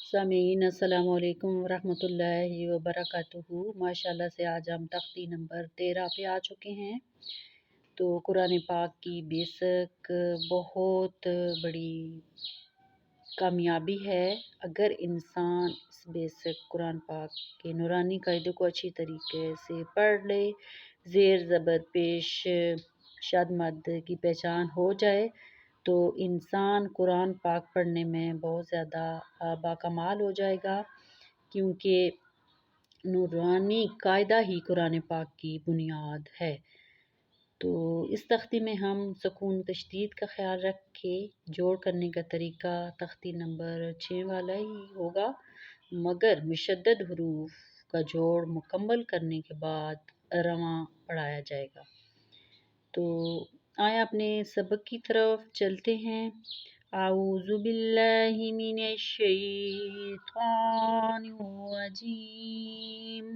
سامعین السلام علیکم ورحمۃ اللہ وبرکاتہ۔ ماشاءاللہ سے آج ہم تختی نمبر 13 پہ آ چکے ہیں۔ تو قرآن پاک کی بیسک بہت بڑی کامیابی ہے اگر انسان اس بیسک قرآن پاک کے نورانی قاعدے کو اچھی طریقے سے پڑھ لے، زیر زبر پیش شاد مد کی پہچان ہو جائے تو انسان قرآن پاک پڑھنے میں بہت زیادہ باکمال ہو جائے گا، کیونکہ نورانی قاعدہ ہی قرآن پاک کی بنیاد ہے۔ تو اس تختی میں ہم سکون تشدید کا خیال رکھ کے جوڑ کرنے کا طریقہ تختی نمبر 6 والا ہی ہوگا، مگر مشدد حروف کا جوڑ مکمل کرنے کے بعد رواں پڑھایا جائے گا۔ تو آئے اپنے سبق کی طرف چلتے ہیں۔ اعوذ باللہ من الشیطان الرجیم،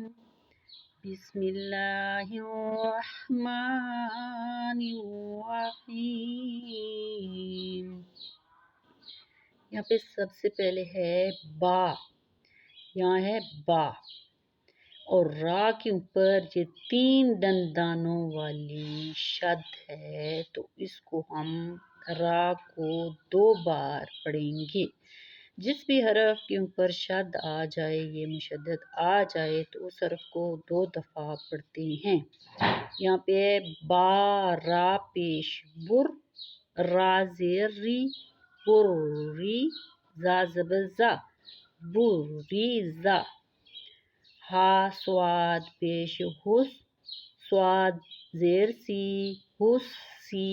بسم اللہ الرحمن الرحیم۔ یہاں پہ سب سے پہلے ہے با، یہاں ہے با، اور را کے اوپر یہ 3 دندانوں والی شد ہے، تو اس کو ہم را کو 2 بار پڑھیں گے۔ جس بھی حرف کے اوپر شد آ جائے، یہ مشدد آ جائے، تو اس حرف کو 2 دفعہ پڑھتے ہیں۔ یہاں پہ با را پیش بر، را زیر ری، بر ری، زا زبر زا، بری زا۔ ہا سواد پیش حس، سواد زیر سی، حس سی،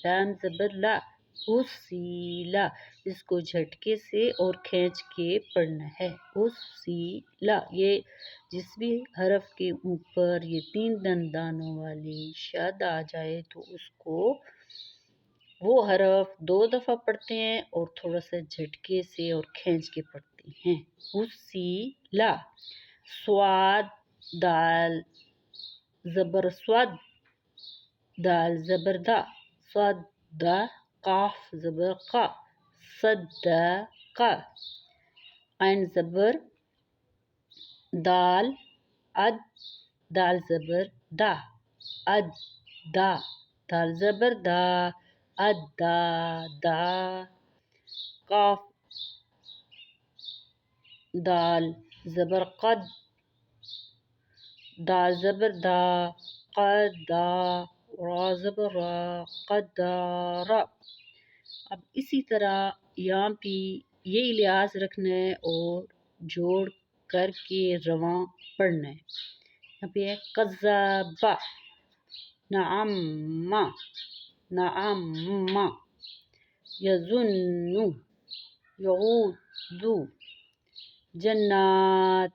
لام زبر لا، حسیلا۔ اس کو جھٹکے سے اور کھینچ کے پڑھنا ہے، حسیلا۔ یہ جس بھی حرف کے اوپر یہ 3 دندانوں والی شد آ جائے تو اس کو وہ حرف 2 دفعہ پڑھتے ہیں اور تھوڑا سا جھٹکے سے اور کھینچ کے پڑھتے ہیں، حسیلا۔ سواد دال زبر سود، دال زبر دا، سود دا، قاف زبر قا، صدقہ۔ عین زبر دال، اد، دال زبر دا، اد دا، دال زبر دا، اد دا دا۔ قاف دال زبر قد، دال زبر دا، قد دا، را زبر را، قدارا۔ اب اسی طرح یہاں بھی یہی لحاظ رکھنا ہے اور جوڑ کر کے رواں پڑھنا ہے۔ یہاں پہ ہے قذابا، نعم، نعم، یظن، یعود، جنات۔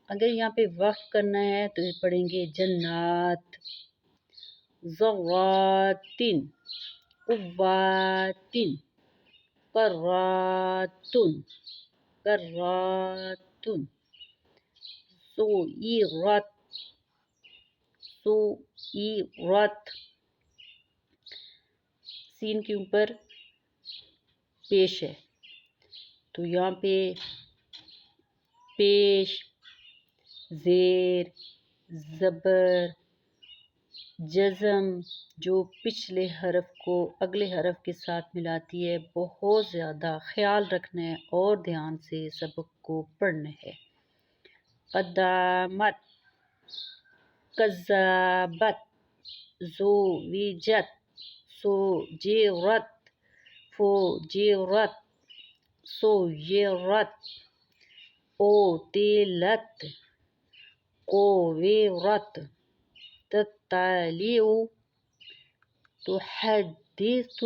اگر یہاں پہ وقف کرنا ہے تو پڑھیں گے جنات، ذرات، قوات، قرات، کرات، سوئرات، سوئرات۔ سین کے اوپر پیش ہے تو یہاں پہ پیش، زیر، زبر، جزم جو پچھلے حرف کو اگلے حرف کے ساتھ ملاتی ہے، بہت زیادہ خیال رکھنا ہے اور دھیان سے سبق کو پڑھنا ہے۔ قدامت، کذابت، زوجت، سوجرت، فجرت، سیرت، قتلت، قورت، تطلع، تحدث،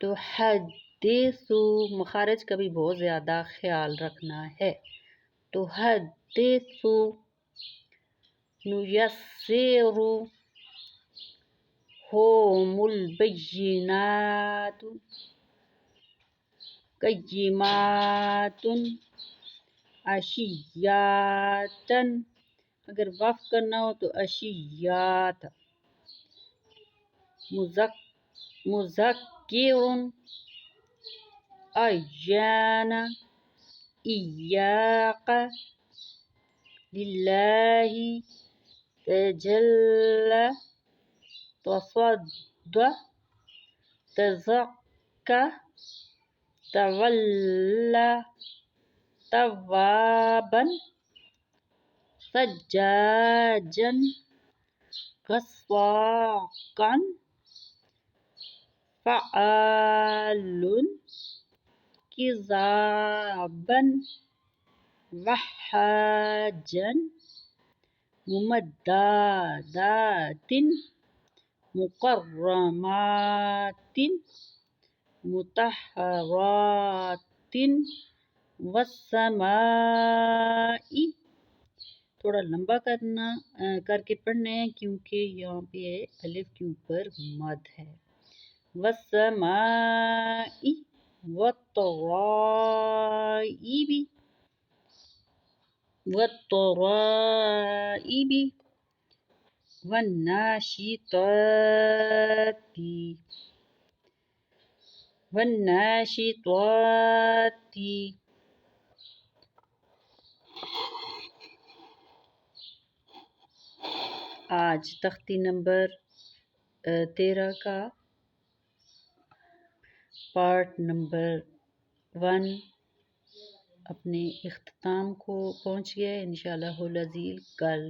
تحدث۔ مخارج کا بھی بہت زیادہ خیال رکھنا ہے۔ تحدث، نیسر، هم البینات، قیمات، عشیات۔ اگر وقف کرنا ہو تو عشیات۔ مذکر، أيانا إياك لله تجلى تصد تزكى تولى توابا سجاجا غساقا فعال كذابا وحاجا ممددات مكرمات مطهرات والسماء. تھوڑا لمبا کر کے پڑھنا ہے کیونکہ یہاں پہ الف کے اوپر مد ہے. والسماء والطرائب والطرائب والناشطات والناشطات. آج تختی نمبر 13 کا پارٹ نمبر 1 اپنے اختتام کو پہنچ گیا ہے. انشاءاللہ العزیز کل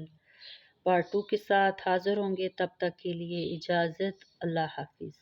پارٹ 2 کے ساتھ حاضر ہوں گے. تب تک کے لیے اجازت. اللہ حافظ.